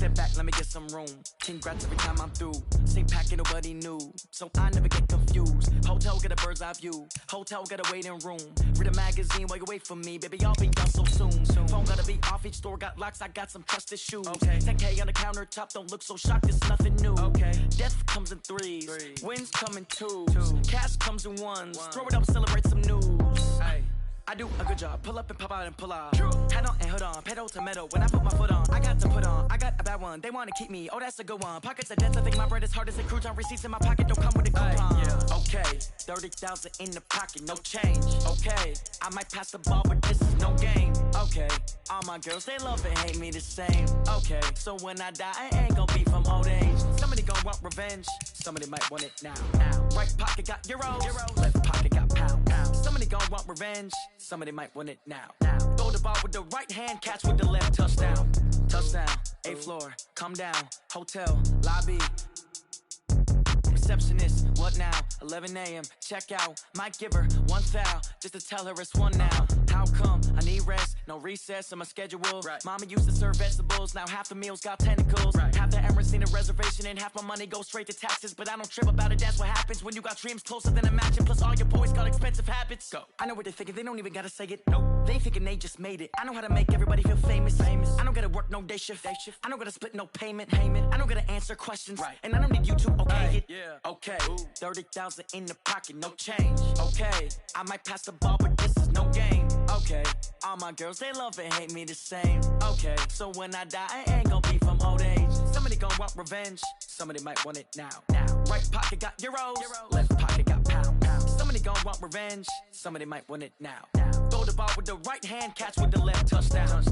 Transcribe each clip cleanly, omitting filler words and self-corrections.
Sit back, let me get some room. Congrats every time I'm through. Same packet, nobody knew, so I never get confused. Hotel, get a bird's eye view. Hotel, get a waiting room. Read a magazine while you wait for me. Baby, I'll be done so soon. Phone gotta be off, each store got locks. I got some trusted shoes. 10K on the countertop, don't look so shocked, it's nothing new. Death comes in threes, wins come in twos. Cash comes in ones. Throw it up, celebrate some news. I do a good job, pull up and pop out and pull out. Hat on and hood on, pedal to metal. When I put my foot on, I got to put on. I got a bad one, they wanna keep me, oh that's a good one. Pockets are dense, I think my bread is hard as a crouton. Receipts in my pocket don't come with a coupon. Okay, 30,000 in the pocket, no change. Okay, I might pass the ball, but this is no game. Okay, all my girls, they love and hate me the same. Okay, so when I die, I ain't gon' be from old age. Somebody gon' want revenge, somebody might want it now. Right pocket got euros, left pocket got pounds. Somebody gon' want revenge, somebody might want it now. Throw the ball with the right hand, catch with the left, touchdown. Touchdown, 8th floor, come down, hotel, lobby. Receptionist, what now? 11 a.m., check out. Might give her one foul, just to tell her it's one now. How come? I need rest, no recess in my schedule. Mama used to serve vegetables, now half the meals got tentacles. Half the Emirates need a reservation and half my money goes straight to taxes. But I don't trip about it, that's what happens when you got dreams closer than a matching. Plus all your boys got expensive habits. Go. I know what they're thinking, they don't even gotta say it. Nope. They thinking they just made it. I know how to make everybody feel famous. I don't gotta work no day shift. I don't gotta split no payment. I don't gotta answer questions. And I don't need you to okay it. Okay, 30,000 in the pocket, no change. Okay, I might pass the ball, but this is no game. Okay, all my girls, they love and hate me the same. Okay, so when I die, I ain't gon' be from old age. Somebody gon' want revenge, somebody might want it now. Right pocket got euros, left pocket got pounds. Somebody gon' want revenge, somebody might want it now. Throw the ball with the right hand, catch with the left, touchdown.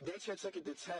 They can't take it to 10.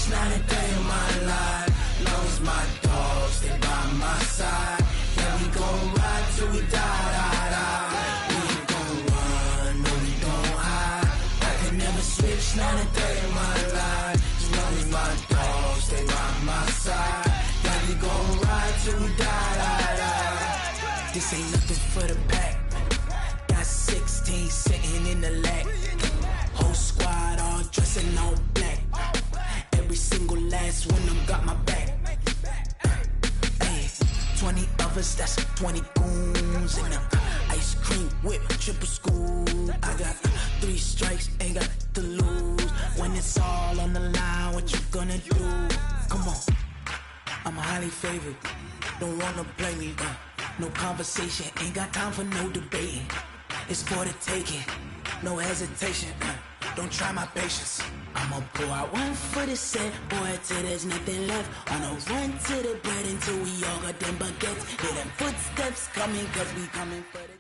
Not a day in my life, long as my dogs stay by my side. Yeah, we gon' ride till we die. We ain't gon' run, no we don't hide. I can never switch, not a day in my life, as long as my dogs stay by my side. Yeah, we gon' ride till we die. This ain't nothing for the pack. Got 16 sitting in the lap. Whole squad all dressing all black. Every single last one of them got my back. Ay, 20 of us, that's 20 goons in the ice cream whip, triple scoop. I got 3 strikes, ain't got to lose. When it's all on the line, what you gonna do? Come on, I'm highly favored. Don't wanna play me, no conversation. Ain't got time for no debating. It's for the taking, no hesitation. Don't try my patience. I'ma pour out one for the set, boy, till there's nothing left. On a run to the bread until we all got them baguettes. Hear them footsteps coming, cause we coming for the...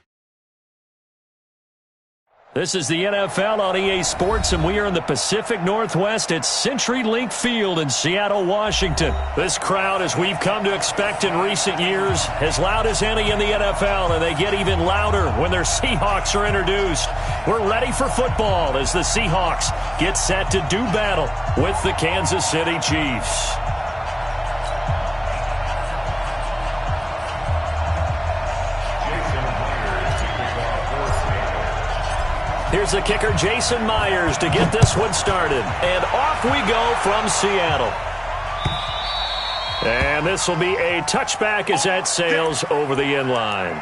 This is the NFL on EA Sports, and we are in the Pacific Northwest at CenturyLink Field in Seattle, Washington. This crowd, as we've come to expect in recent years, as loud as any in the NFL, and they get even louder when their Seahawks are introduced. We're ready for football as the Seahawks get set to do battle with the Kansas City Chiefs. Here's the kicker, Jason Myers, to get this one started. And off we go from Seattle. And this will be a touchback as that sails over the end line.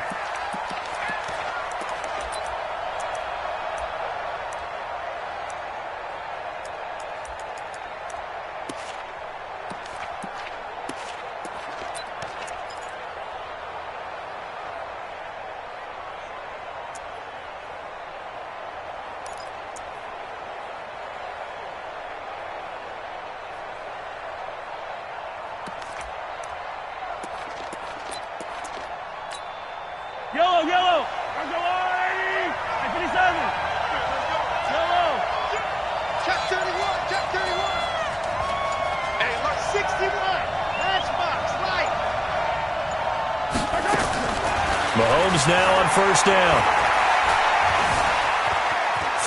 Mahomes now on first down.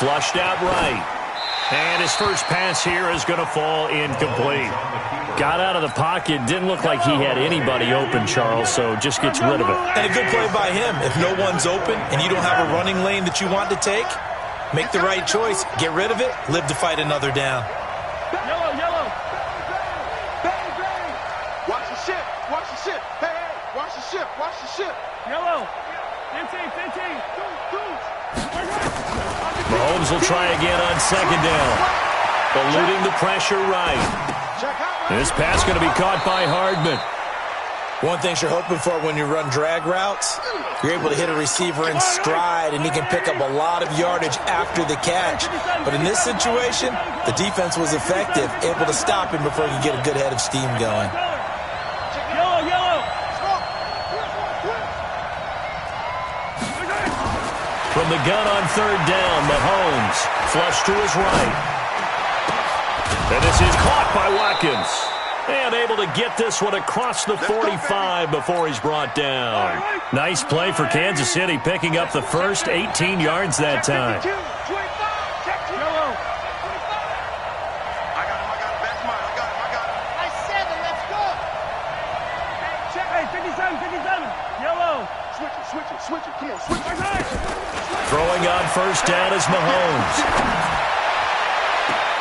Flushed out right. And his first pass here is going to fall incomplete. Got out of the pocket. Didn't look like he had anybody open, Charles, so just gets rid of it. And a good play by him. If no one's open and you don't have a running lane that you want to take, make the right choice. Get rid of it. Live to fight another down. Yellow, yellow. Bang, bang. Watch the ship. Watch the ship. Hey, hey. Watch the ship. Watch the ship. Yellow. 15. Mahomes will try again on second down. Eluding the pressure right. This pass going to be caught by Hardman. One thing you're hoping for when you run drag routes, you're able to hit a receiver in stride, and he can pick up a lot of yardage after the catch. But in this situation, the defense was effective, able to stop him before he could get a good head of steam going. From the gun on third down, Mahomes flush to his right. And this is caught by Watkins. And able to get this one across the 45 before he's brought down. Nice play for Kansas City, picking up the first 18 yards that time. Switch it. Come on, switch it. Throwing on first down is Mahomes.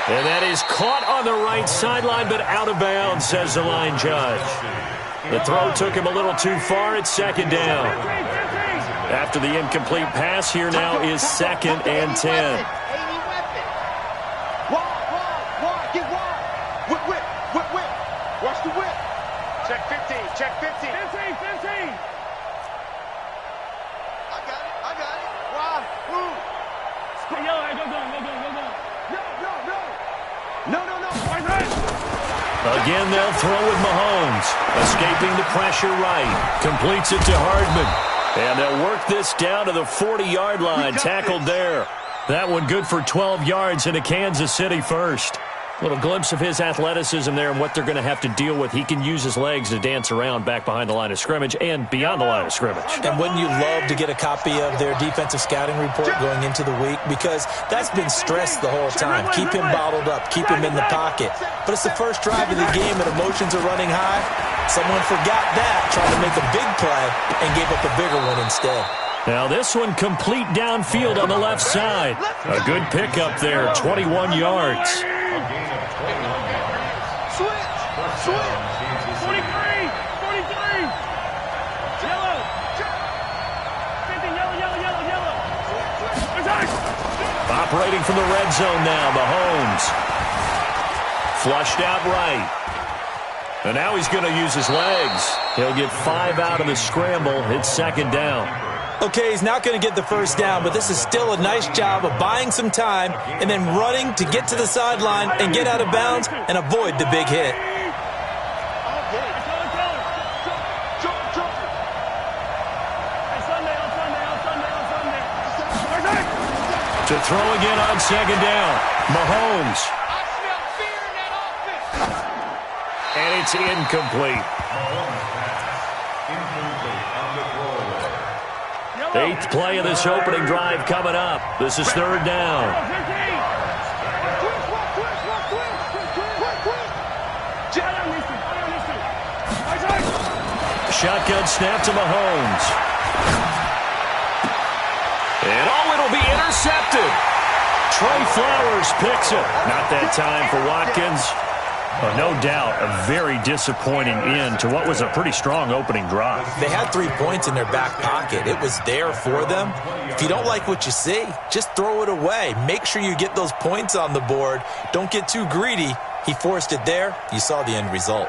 And that is caught on the right sideline, but out of bounds, says the line judge. The throw took him a little too far at second down. After the incomplete pass, here now is 2nd and 10. Wide, get wide. Whip. Watch the whip. Check 15. 15. I got it. Wide, move. No. Again, they'll throw with Mahomes. Escaping the pressure right. Completes it to Hardman. And they'll work this down to the 40-yard line. Tackled there. That one good for 12 yards into Kansas City first. Little glimpse of his athleticism there and what they're going to have to deal with. He can use his legs to dance around back behind the line of scrimmage and beyond the line of scrimmage. And wouldn't you love to get a copy of their defensive scouting report going into the week? Because that's been stressed the whole time. Keep him bottled up. Keep him in the pocket. But it's the first drive of the game and emotions are running high. Someone forgot that, tried to make a big play, and gave up a bigger one instead. Now this one complete downfield on the left side. A good pickup there, 21 yards. Switch. 43. Yellow. 50, yellow. Operating from the red zone now, Mahomes. Flushed out right. And now he's going to use his legs. He'll get 5 out of the scramble. It's 2nd down. Okay, he's not going to get the first down, but this is still a nice job of buying some time and then running to get to the sideline and get out of bounds and avoid the big hit. To throw again on 2nd down. Mahomes. And it's incomplete. 8th play of this opening drive coming up. This is 3rd down. Shotgun snap to Mahomes. And it'll be intercepted. Trey Flowers picks it. Not that time for Watkins. No doubt a very disappointing end to what was a pretty strong opening drive. They had 3 points in their back pocket. It was there for them. If you don't like what you see, just throw it away. Make sure you get those points on the board. Don't get too greedy. He forced it there. You saw the end result.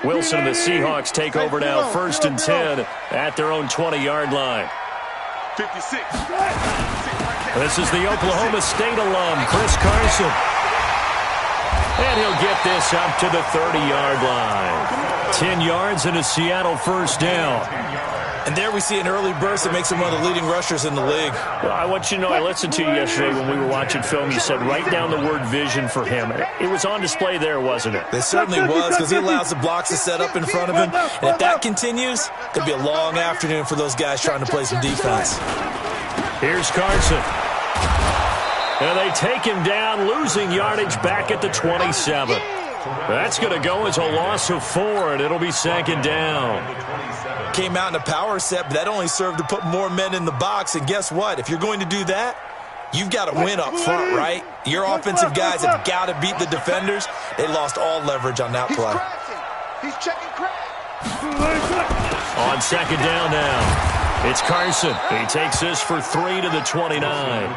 Wilson and the Seahawks take over now, 1st and 10 at their own 20-yard line. 56. This is the Oklahoma State alum, Chris Carson. And he'll get this up to the 30-yard line. 10 yards and a Seattle first down. And there we see an early burst that makes him one of the leading rushers in the league. Well, I want you to know, I listened to you yesterday when we were watching film. You said write down the word vision for him. It was on display there, wasn't it? It certainly was, because he allows the blocks to set up in front of him. And if that continues, it could be a long afternoon for those guys trying to play some defense. Here's Carson. And they take him down, losing yardage back at the 27. That's going to go as a loss of 4, and it'll be second down. Came out in a power set, but that only served to put more men in the box. And guess what? If you're going to do that, you've got to win up front, right? Your offensive guys have got to beat the defenders. They lost all leverage on that play. He's checking crack. On second down now, it's Carson. He takes this for 3 to the 29.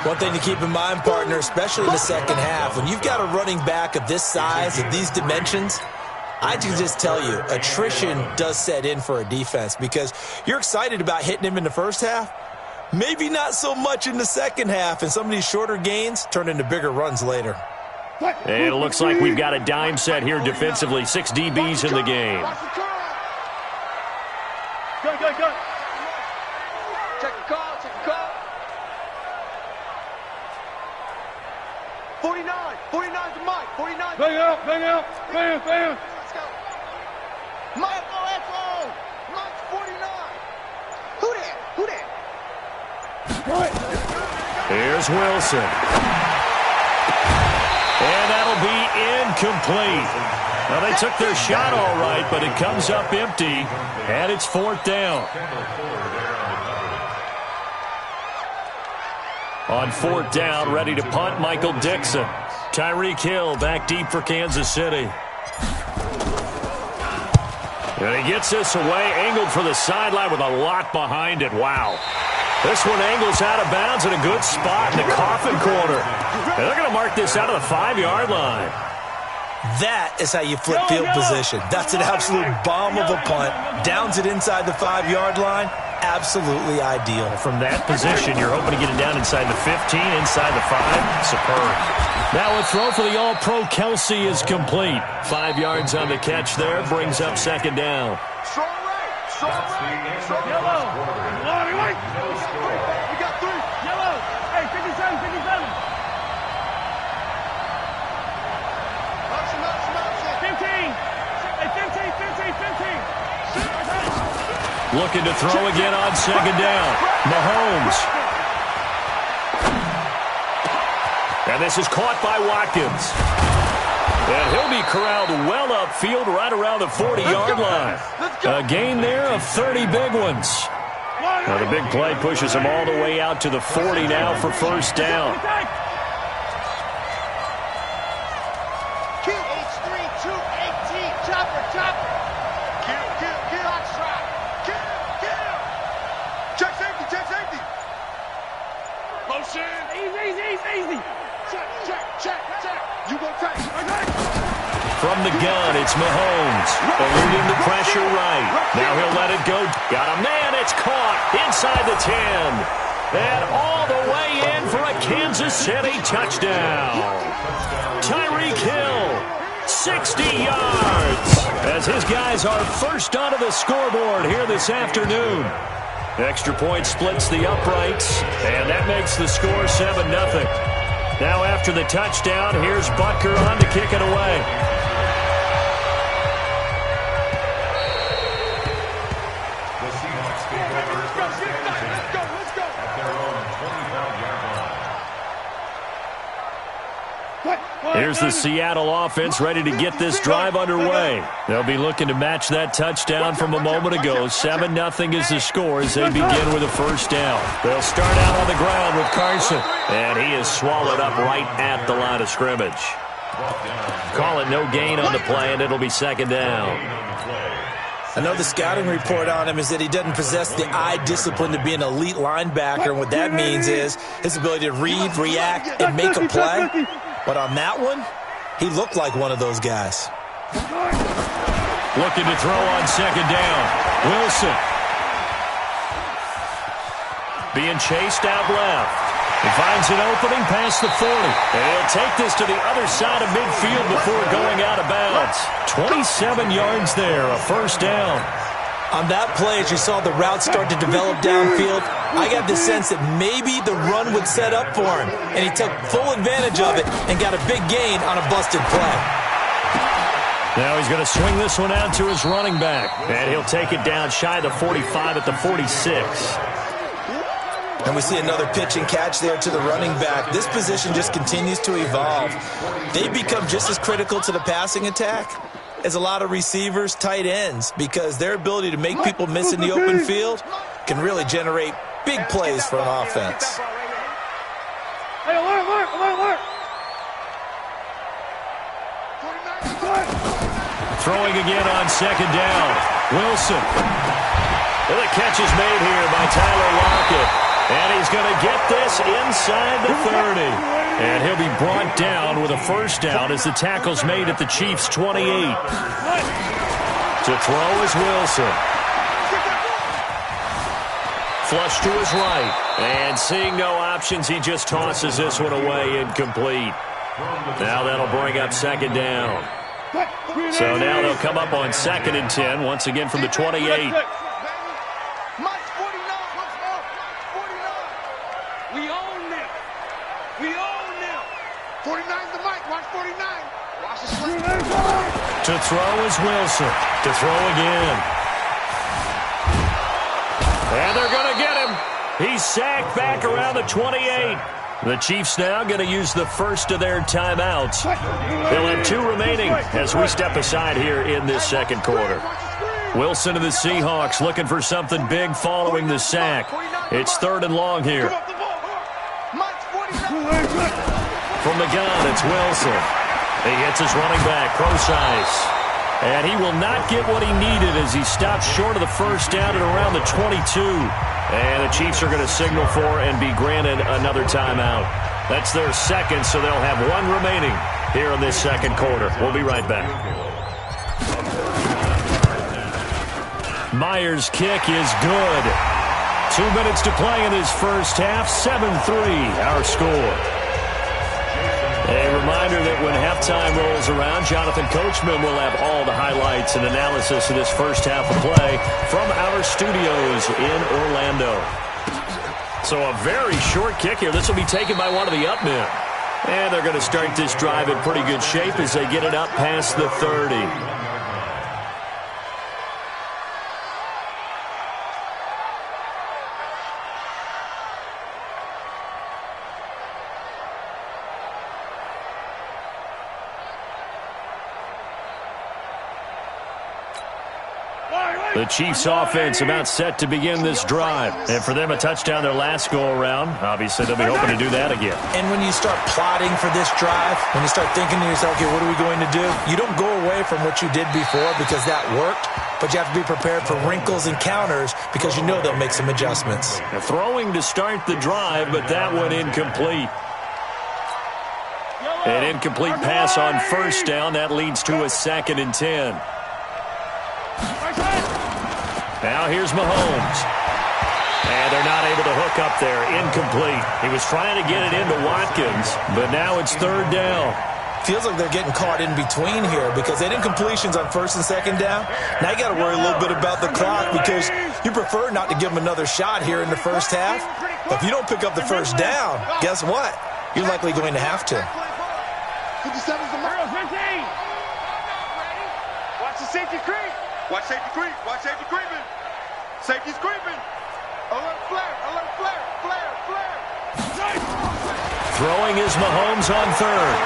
One thing to keep in mind, partner, especially in the second half, when you've got a running back of this size, of these dimensions, I can just tell you, attrition does set in for a defense because you're excited about hitting him in the first half, maybe not so much in the second half, and some of these shorter gains turn into bigger runs later. And it looks like we've got a dime set here defensively. 6 DBs in the game. Go. Check the call. 49 to Mike. 49. Bang out. Let's go. Mike, Mike's 49. Who that? Here's Wilson. And that'll be incomplete. Well, they took their shot all right, but it comes up empty, and it's 4th down. On 4th down, ready to punt, Michael Dixon. Tyreek Hill back deep for Kansas City. And he gets this away, angled for the sideline with a lot behind it. Wow. This one angles out of bounds in a good spot in the coffin corner. And they're going to mark this out of the 5-yard line. That is how you flip field position. That's an absolute bomb of a punt. Downs it inside the 5-yard line. Absolutely ideal. From that position, you're hoping to get it down inside the 15, inside the 5. Superb. Now a throw for the All-Pro Kelsey is complete. 5 yards on the catch there, brings up second down. Strong right. Yellow. Wait. We got 3. Yellow. Hey, 57. 15. Hey, 15. Looking to throw again on second down. Mahomes. And this is caught by Watkins. And he'll be corralled well upfield right around the 40-yard line. A gain there of 30 big ones. Now the big play pushes him all the way out to the 40 now for first down. Easy. Check. You go tight. From the gun, it's Mahomes. Eluding the pressure right. Now he'll let it go. Got a man. It's caught inside the 10. And all the way in for a Kansas City touchdown. Tyreek Hill, 60 yards. As his guys are first onto the scoreboard here this afternoon. Extra point splits the uprights, and that makes the score 7-0. Now after the touchdown, here's Butker on to kick it away. The Seahawks take over first and 10 at their own 25-yard line. Here's the Seattle offense ready to get this drive underway. They'll be looking to match that touchdown from a moment ago. 7-0 is the score as they begin with a first down. They'll start out on the ground with Carson, and he is swallowed up right at the line of scrimmage. Call it no gain on the play, and it'll be second down. I know the scouting report on him is that he doesn't possess the eye discipline to be an elite linebacker, and what that means is his ability to read, react, and make a play. But on that one, he looked like one of those guys. Looking to throw on second down. Wilson. Being chased out left. He finds an opening past the 40. And he'll take this to the other side of midfield before going out of bounds. 27 yards there, a first down. On that play, as you saw the route start to develop downfield, I got the sense that maybe the run would set up for him, and he took full advantage of it and got a big gain on a busted play. Now he's going to swing this one out to his running back, and he'll take it down shy of the 45 at the 46. And we see another pitch and catch there to the running back. This position just continues to evolve. They become just as critical to the passing attack as a lot of receivers, tight ends, because their ability to make people miss in the open field can really generate big plays for an offense. Hey, alert! Throwing again on second down. Wilson. Well, the catch is made here by Tyler Lockett. And he's going to get this inside the 30. And he'll be brought down with a first down as the tackle's made at the Chiefs' 28. To throw is Wilson. Flush to his right. And seeing no options, he just tosses this one away, incomplete. Now that'll bring up second down. So now they'll come up on 2nd and 10, once again from the 28. To throw is Wilson. To throw again. And they're going to get him. He's sacked back around the 28. The Chiefs now going to use the first of their timeouts. They'll have 2 remaining as we step aside here in this second quarter. Wilson and the Seahawks looking for something big following the sack. It's 3rd and long here. From the gun, it's Wilson. He hits his running back, Procise. And he will not get what he needed as he stops short of the first down at around the 22. And the Chiefs are going to signal for and be granted another timeout. That's their second, so they'll have 1 remaining here in this second quarter. We'll be right back. Myers' kick is good. 2 minutes to play in this first half. 7-3 our score. A reminder that when halftime rolls around, Jonathan Coachman will have all the highlights and analysis of this first half of play from our studios in Orlando. So a very short kick here. This will be taken by one of the up men. And they're going to start this drive in pretty good shape as they get it up past the 30. The Chiefs offense about set to begin this drive. And for them, a touchdown their last go-around. Obviously, they'll be hoping to do that again. And when you start plotting for this drive, when you start thinking to yourself, okay, what are we going to do? You don't go away from what you did before because that worked, but you have to be prepared for wrinkles and counters because you know they'll make some adjustments. They're throwing to start the drive, but that one incomplete. An incomplete pass on first down. That leads to a 2nd and 10. Now here's Mahomes. And they're not able to hook up there. Incomplete. He was trying to get it into Watkins, but now it's 3rd down. Feels like they're getting caught in between here because they did incompletions on 1st and 2nd down. Now you got to worry a little bit about the clock because you prefer not to give them another shot here in the first half. But if you don't pick up the first down, guess what? You're likely going to have to. 57's the mark. 15. Watch the safety creep. Watch safety creep. Watch safety creeping. Safety's creeping. Alert flare. Alert flare. Flare. Flare. Throwing is Mahomes on 3rd.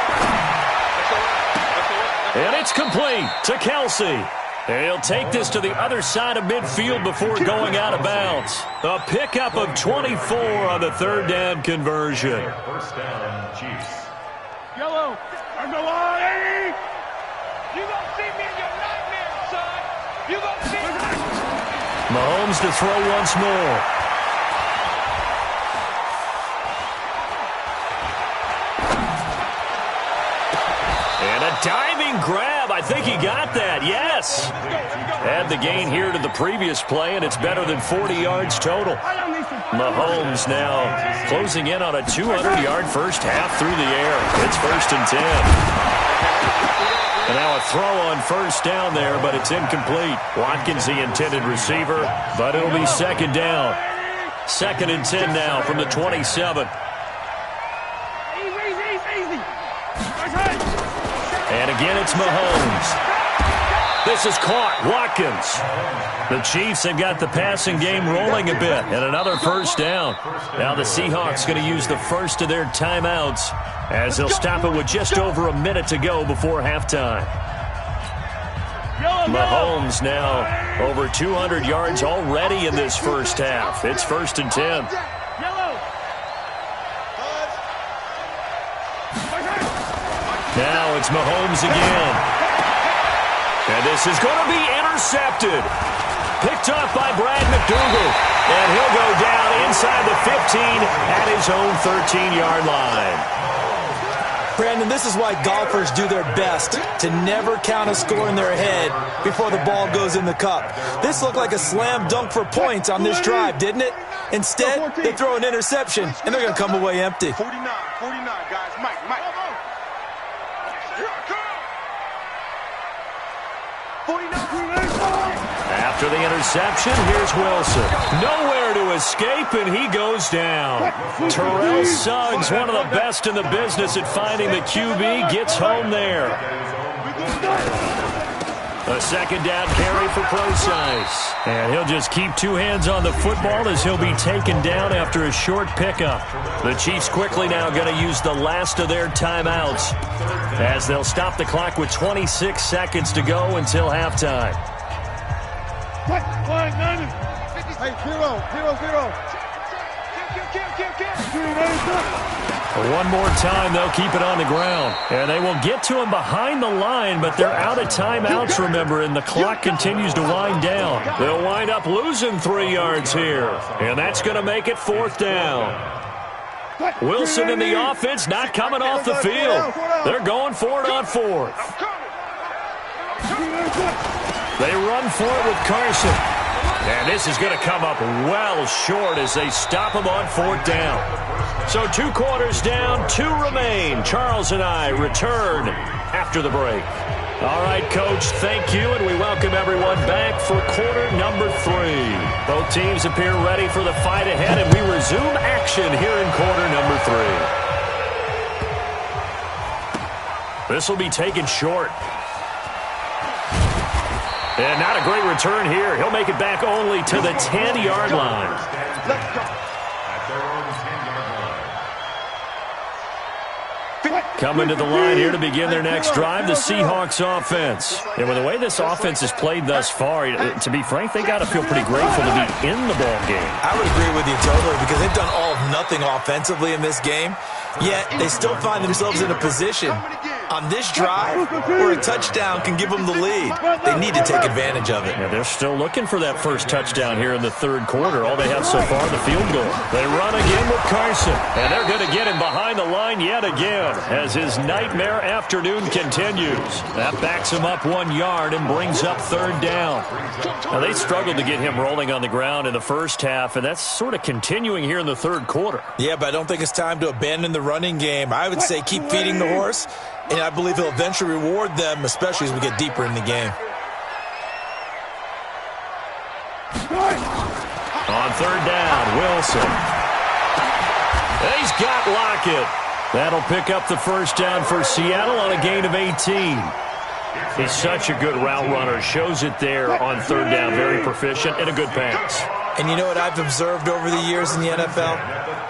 And it's complete to Kelsey. And he'll take this to the other side of midfield before going out of bounds. A pickup of 24 on the 3rd down conversion. First down, Chiefs. Yellow. I'm the line. You gonna see me in your nightmares, son. You gonna see me. Mahomes to throw once more. And a diving grab. I think he got that. Yes. Add the gain here to the previous play, and it's better than 40 yards total. Mahomes now closing in on a 200-yard first half through the air. It's 1st and 10. And now a throw on first down there, but it's incomplete. Watkins the intended receiver, but it'll be second down. 2nd and 10 now from the 27. And again, it's Mahomes. This is caught. Watkins. The Chiefs have got the passing game rolling a bit, and another first down. Now the Seahawks going to use the first of their timeouts as they'll stop it with just over a minute to go before halftime. Mahomes now over 200 yards already in this first half. It's 1st and 10. Now it's Mahomes again. And this is going to be intercepted. Picked off by Brad McDougal. And he'll go down inside the 15 at his own 13-yard line. Brandon, this is why golfers do their best to never count a score in their head before the ball goes in the cup. This looked like a slam dunk for points on this drive, didn't it? Instead, they throw an interception, and they're going to come away empty. 49, guys. Mike. After the interception, here's Wilson. Nowhere to escape, and he goes down. Terrell Suggs, one of the best in the business at finding the QB, gets home there. A second down carry for Procise. And he'll just keep two hands on the football as he'll be taken down after a short pickup. The Chiefs quickly now going to use the last of their timeouts as they'll stop the clock with 26 seconds to go until halftime. Hey, 0-0. One more time, they'll keep it on the ground. And they will get to him behind the line, but they're out of timeouts, remember, and the clock continues to wind down. They'll wind up losing 3 yards here, and that's going to make it 4th down. Wilson in the offense not coming off the field. They're going for it on 4th. They run for it with Carson. And this is going to come up well short as they stop him on 4th down. So 2 quarters down, 2 remain. Charles and I return after the break. All right, Coach, thank you, and we welcome everyone back for quarter number 3. Both teams appear ready for the fight ahead, and we resume action here in quarter number 3. This will be taken short. And not a great return here. He'll make it back only to the 10-yard line. Let's go. Coming to the line here to begin their next drive, the Seahawks offense. And with the way this offense has played thus far, to be frank, they got to feel pretty grateful to be in the ball game. I would agree with you totally because they've done all of nothing offensively in this game, yet they still find themselves in a position on this drive where a touchdown can give them the lead. They need to take advantage of it. Yeah, they're still looking for that first touchdown here in the 3rd quarter. All they have so far, the field goal. They run again with Carson, and they're going to get him behind the line yet again as his nightmare afternoon continues. That backs him up 1 yard and brings up 3rd down. Now, they struggled to get him rolling on the ground in the first half, and that's sort of continuing here in the 3rd quarter. Yeah, but I don't think it's time to abandon the running game. I would say keep feeding the horse, and I believe he'll eventually reward them, especially as we get deeper in the game. On 3rd down, Wilson. He's got Lockett. That'll pick up the first down for Seattle on a gain of 18. He's such a good route runner. Shows it there on 3rd down. Very proficient and a good pass. And you know what I've observed over the years in the NFL?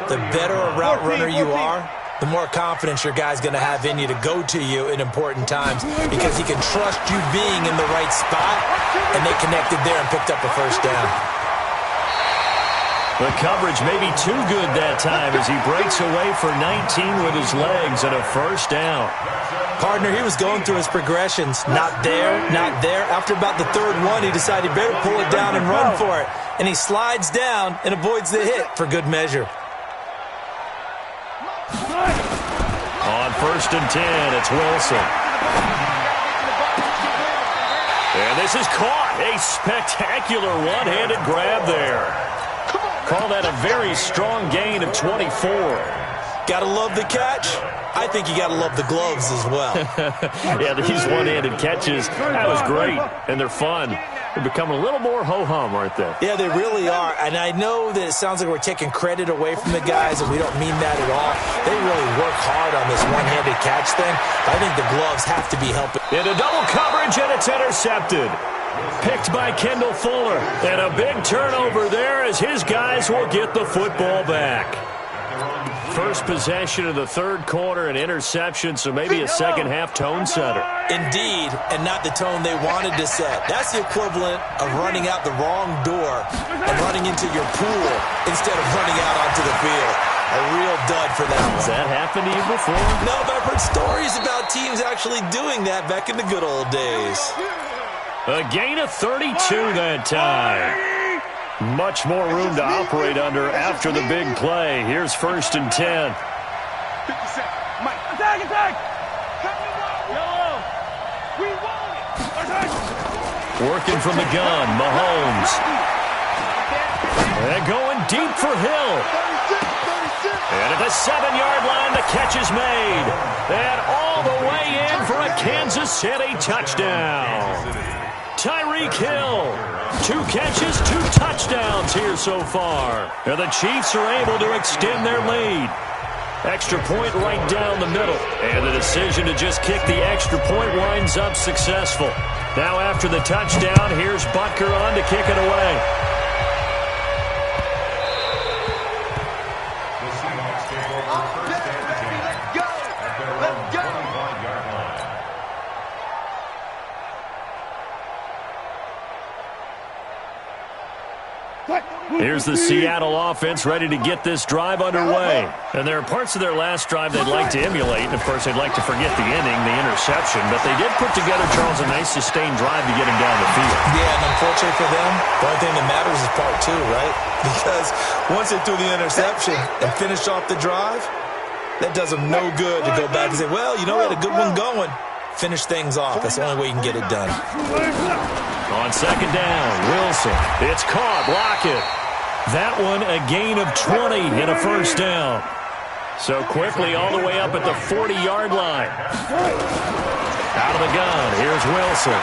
The better a route runner you are, the more confidence your guy's going to have in you to go to you in important times because he can trust you being in the right spot, and they connected there and picked up a first down. The coverage may be too good that time as he breaks away for 19 with his legs and a first down. Partner, he was going through his progressions. Not there, not there. After about the 3rd one, he decided he better pull it down and run for it. And he slides down and avoids the hit for good measure. On 1st and 10, it's Wilson. And this is caught. A spectacular one-handed grab there. Call that a very strong gain of 24. Gotta love the catch. I think you gotta love the gloves as well. Yeah, these one-handed catches, that was great, and they're fun. They're becoming a little more ho-hum, aren't they? Yeah, they really are. And I know that it sounds like we're taking credit away from the guys, and we don't mean that at all. They really work hard on this one-handed catch thing. I think the gloves have to be helping. Into double coverage, and it's intercepted. Picked by Kendall Fuller. And a big turnover there as his guys will get the football back. First possession of the third quarter, an interception, so maybe a second-half tone setter. Indeed, and not the tone they wanted to set. That's the equivalent of running out the wrong door and running into your pool instead of running out onto the field. A real dud for that one. Has that happened to you before? No, but I've heard stories about teams actually doing that back in the good old days. A gain of 32 that time. Much more room to operate under after the big play. Here's 1st and 10. 50 cents. Mike. Attack, attack. Yellow. We want it. Attack. Working from the gun, Mahomes. And going deep for Hill. 36. And at the 7-yard line, the catch is made. And all the way in for a Kansas City touchdown. Tyreek Hill. 2 catches, 2 touchdowns here so far. And the Chiefs are able to extend their lead. Extra point right down the middle. And the decision to just kick the extra point winds up successful. Now after the touchdown, here's Butker on to kick it away. The Seahawks take over 1st and 10 at their own 25-yard line. Here's the Seattle offense ready to get this drive underway. And there are parts of their last drive they'd like to emulate. And, of course, they'd like to forget the ending, the interception. But they did put together, Charles, a nice sustained drive to get him down the field. Yeah, and unfortunately for them, the only thing that matters is part 2, right? Because once they threw the interception and finished off the drive, that does them no good to go back and say, well, you know, we had a good one going. Finish things off. That's the only way you can get it done. On 2nd down, Wilson. It's caught. Lockett. That one a gain of 20 and a 1st down. So quickly all the way up at the 40-yard line. Out of the gun. Here's Wilson.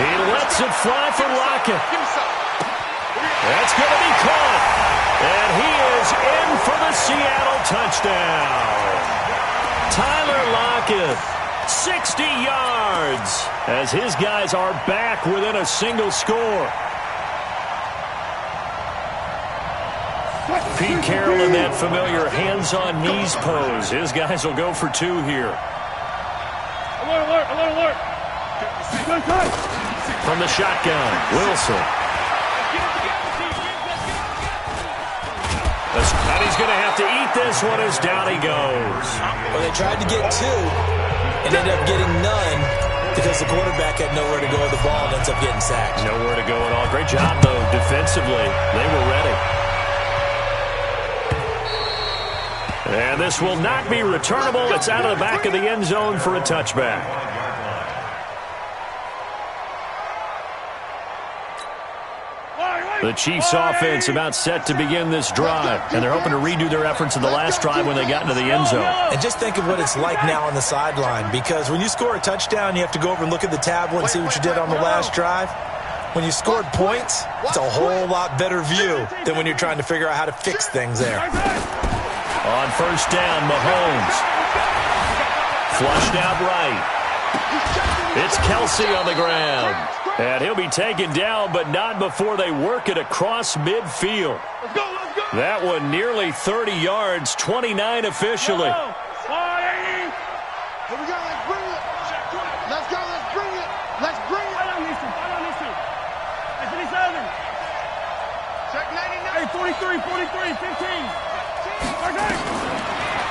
He lets it fly for Lockett. That's going to be caught. And he is in for the Seattle touchdown. Tyler Lockett. 60 yards as his guys are back within a single score. Pete Carroll in that familiar hands-on-knees pose. His guys will go for 2 here. Alert, alert, alert. From the shotgun, Wilson. And he's going to have to eat this one as down he goes. Well, they tried to get 2. And ended up getting none because the quarterback had nowhere to go with the ball and ends up getting sacked. Nowhere to go at all. Great job, though, defensively. They were ready. And this will not be returnable. It's out of the back of the end zone for a touchback. The Chiefs offense about set to begin this drive, and they're hoping to redo their efforts in the last drive when they got into the end zone. And just think of what it's like now on the sideline, because when you score a touchdown, you have to go over and look at the tablet and see what you did on the last drive. When you scored points, it's a whole lot better view than when you're trying to figure out how to fix things there. On 1st down, Mahomes. Flushed out right. It's Kelsey on the ground. And he'll be taken down, but not before they work it across midfield. That one nearly 30 yards, 29 officially. Here we go, let's bring it. Let's go, let's bring it. Let's bring it. I don't need to. That's 57. Check 99. Hey, 43, 15.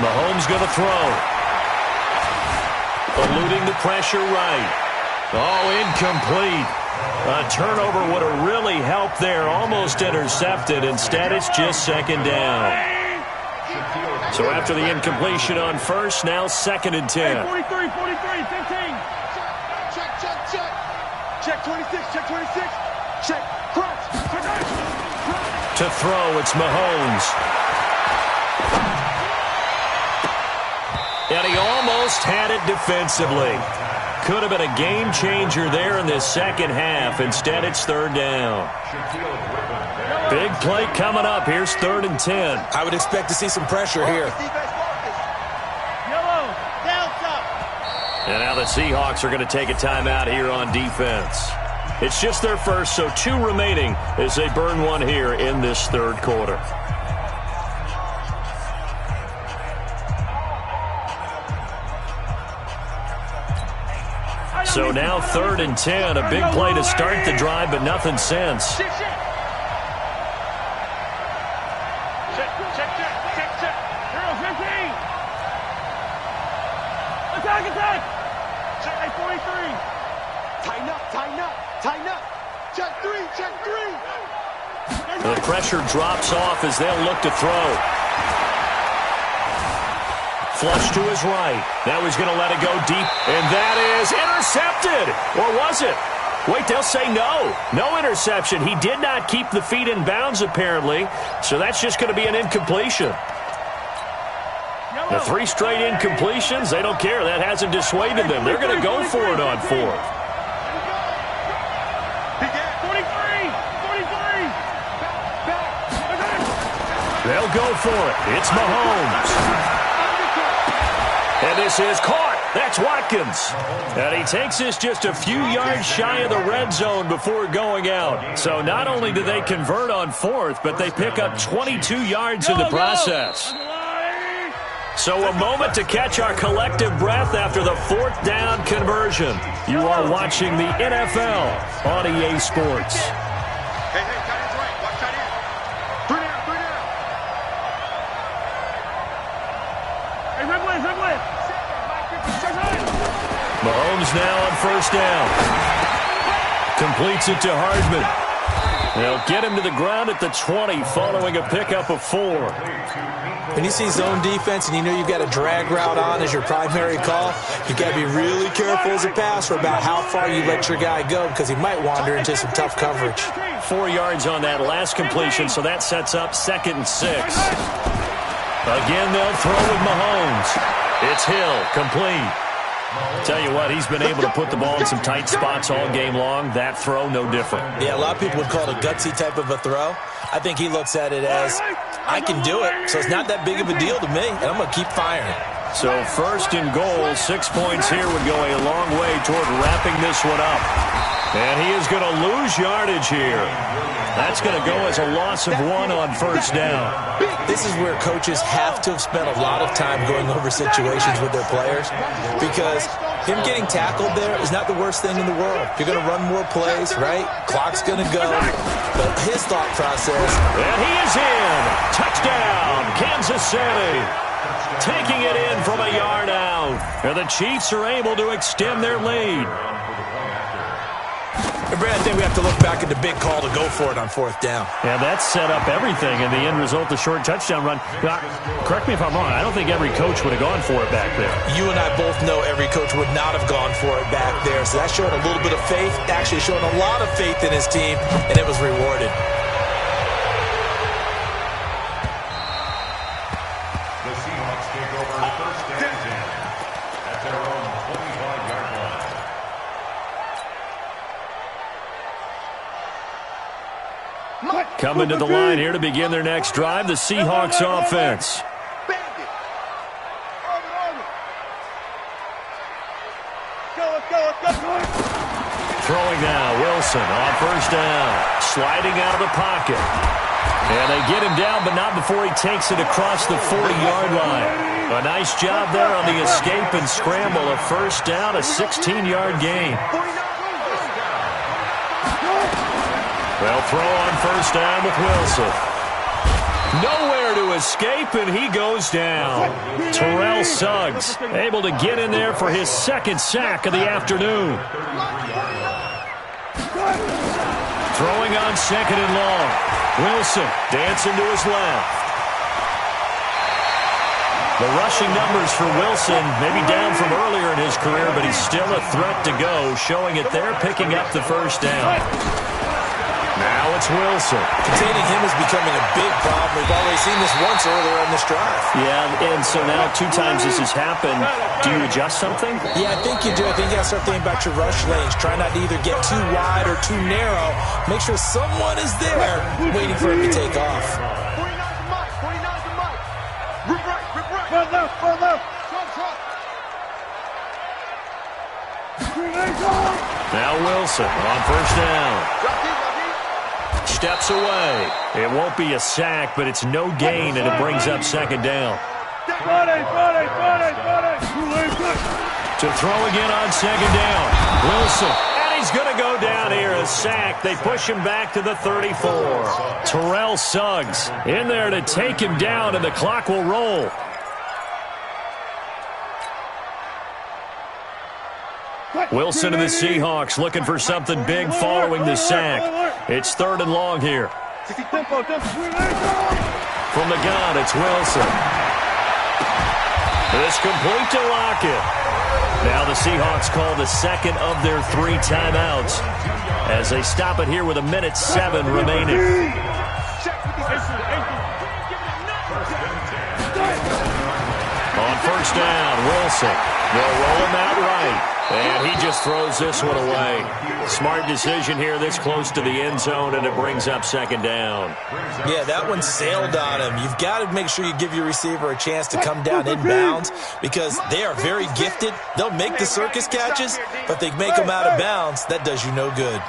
Mahomes going to throw. Eluding the pressure right. Oh, incomplete. A turnover would have really helped there. Almost intercepted. Instead, it's just 2nd down. So after the incompletion on 1st, now 2nd and 10. 43, 15. Check. Check 26, check 26. Check, cross. To throw, it's Mahomes. And he almost had it defensively. Could have been a game changer there in this second half. Instead, it's third down. Big play coming up. Here's 3rd and 10. I would expect to see some pressure here. And now the Seahawks are going to take a timeout here on defense. It's just their first, so 2 remaining as they burn one here in this third quarter. So now 3rd and 10, a big play to start the drive, but nothing since. Check. Girl, 15. Attack. Check 43. Tighten up. Check 3. The pressure drops off as they'll look to throw. Flush to his right. Now he's going to let it go deep, and that is intercepted. Or was it? Wait, they'll say no. No interception. He did not keep the feet in bounds, apparently, so that's just going to be an incompletion. The 3 straight incompletions, they don't care. That hasn't dissuaded them. They're going to go for it on 4th. 43. They'll go for it. It's Mahomes. And this is caught. That's Watkins. And he takes this just a few yards shy of the red zone before going out. So not only do they convert on 4th, but they pick up 22 yards in the process. So a moment to catch our collective breath after the 4th down conversion. You are watching the NFL on EA Sports. Hey, tight end's right. Watch tight end. 3 down. Hey, red blitz. Mahomes now on 1st down. Completes it to Hardman. They'll get him to the ground at the 20 following a pickup of 4. When you see zone defense and you know you've got a drag route on as your primary call, you've got to be really careful as a passer about how far you let your guy go because he might wander into some tough coverage. 4 yards on that last completion, so that sets up 2nd and 6. Again, they'll throw with Mahomes. It's Hill, complete. Tell you what, he's been able to put the ball in some tight spots all game long. That throw, no different. Yeah, a lot of people would call it a gutsy type of a throw. I think he looks at it as, I can do it, so it's not that big of a deal to me, and I'm going to keep firing. So 1st and goal, 6 points here would go a long way toward wrapping this one up. And he is going to lose yardage here. That's going to go as a loss of 1 on 1st down. This is where coaches have to have spent a lot of time going over situations with their players because him getting tackled there is not the worst thing in the world. You're going to run more plays, right? Clock's going to go. But his thought process. And he is in. Touchdown, Kansas City. Taking it in from a yard out. And the Chiefs are able to extend their lead. Brad, I think we have to look back at the big call to go for it on 4th down. Yeah, that set up everything in the end result, the short touchdown run. Correct me if I'm wrong. I don't think every coach would have gone for it back there. You and I both know every coach would not have gone for it back there. So that showed a little bit of faith, actually showing a lot of faith in his team, and it was rewarded. The Seahawks take over 1st and 10 at their own 25-yard line. Coming to the line here to begin their next drive, the Seahawks offense. Throwing now, Wilson on 1st down. Sliding out of the pocket. And they get him down, but not before he takes it across the 40-yard line. A nice job there on the escape and scramble. A 1st down, a 16-yard gain. They'll throw on 1st down with Wilson. Nowhere to escape, and he goes down. Terrell Suggs able to get in there for his 2nd sack of the afternoon. Throwing on 2nd and long. Wilson dancing to his left. The rushing numbers for Wilson maybe down from earlier in his career, but he's still a threat to go, showing it there, picking up the 1st down. Now it's Wilson. Containing him is becoming a big problem. We've already seen this once earlier on this drive. Yeah, and so now 2 times this has happened. Do you adjust something? Yeah, I think you do. I think you got to start thinking about your rush lanes. Try not to either get too wide or too narrow. Make sure someone is there waiting for him to take off. 49's the mic. 49's the mic. Rip right. Rip right. Front left. Front left. Front, front. Now Wilson on first down. Steps away. It won't be a sack, but it's no gain, and it brings up second down. To throw again on second down. Wilson. And he's going to go down here. A sack. They push him back to the 34. Terrell Suggs in there to take him down, and the clock will roll. Wilson and the Seahawks looking for something big following the sack. It's 3rd and long here. From the gun, it's Wilson. It's complete to Lockett. Now the Seahawks call the second of their 3 timeouts as they stop it here with 1:07 remaining. On first down, Wilson. They'll roll him out right. And he just throws this one away. Smart decision here this close to the end zone, and it brings up second down. Yeah, that one sailed on him. You've got to make sure you give your receiver a chance to come down inbounds because they are very gifted. They'll make the circus catches, but they make them out of bounds. That does you no good.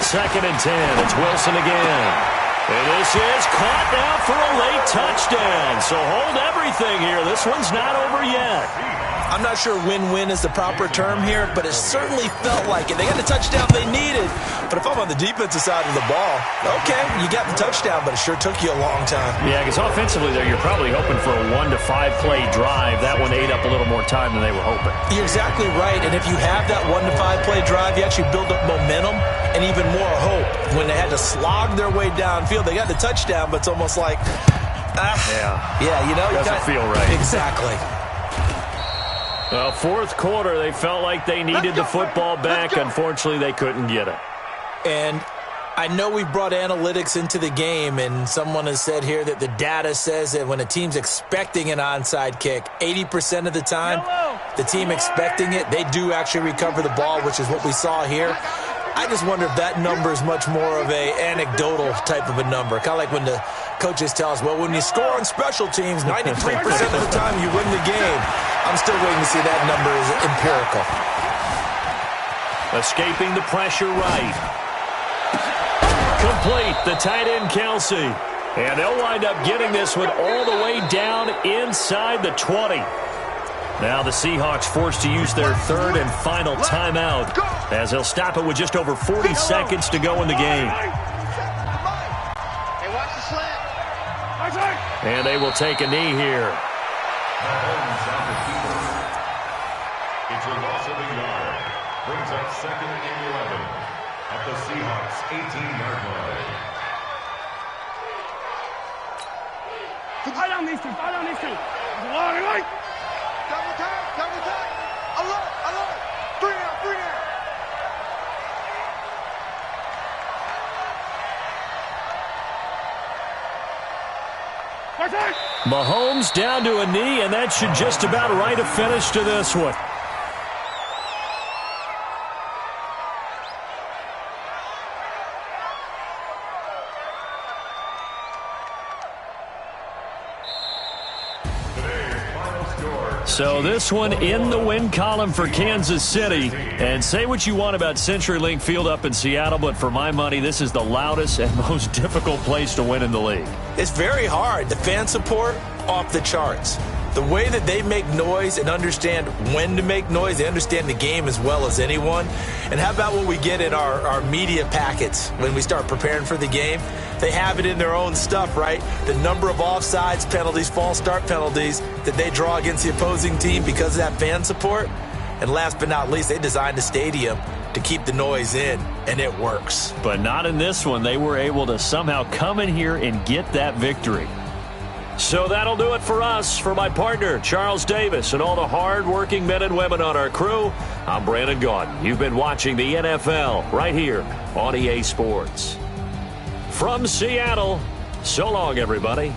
2nd and 10. It's Wilson again. And this is caught now for a late touchdown. So hold everything here. This one's not over yet. I'm not sure win-win is the proper term here, but it certainly felt like it. They got the touchdown they needed. But if I'm on the defensive side of the ball, okay, you got the touchdown, but it sure took you a long time. Yeah, because offensively there, you're probably hoping for a 1 to 5 play drive. That one ate up a little more time than they were hoping. You're exactly right, and if you have that 1 to 5 play drive, you actually build up momentum and even more hope. When they had to slog their way downfield, they got the touchdown, but it's almost like, doesn't feel right. Exactly. 4th quarter, they felt like they needed the football back. Unfortunately, they couldn't get it. And I know we brought analytics into the game, and someone has said here that the data says that when a team's expecting an onside kick, 80% of the time, the team expecting it, they do actually recover the ball, which is what we saw here. I just wonder if that number is much more of a anecdotal type of a number. Kind of like when the coaches tell us, well, when you score on special teams, 93% of the time you win the game. I'm still waiting to see that number is empirical. Escaping the pressure right. Complete, the tight end Kelsey. And they'll wind up getting this one all the way down inside the 20. Now the Seahawks forced to use their 3rd and final timeout as they'll stop it with just over 40 seconds to go in the game. And they will take a knee here. It's a loss of a yard. Brings up 2nd and 11 at the Seahawks 18-yard line. Fire down these two. Double time. Alert. 3 down. Mahomes down to a knee, and that should just about write a finish to this one. So this one in the win column for Kansas City. And say what you want about CenturyLink Field up in Seattle, but for my money, this is the loudest and most difficult place to win in the league. It's very hard. The fan support, off the charts. The way that they make noise and understand when to make noise, they understand the game as well as anyone. And how about what we get in our media packets when we start preparing for the game? They have it in their own stuff, right? The number of offsides penalties, false start penalties that they draw against the opposing team because of that fan support. And last but not least, they designed a stadium to keep the noise in, and it works. But not in this one. They were able to somehow come in here and get that victory. So that'll do it for us. For my partner, Charles Davis, and all the hard-working men and women on our crew, I'm Brandon Gaudin. You've been watching the NFL right here on EA Sports. From Seattle, so long, everybody.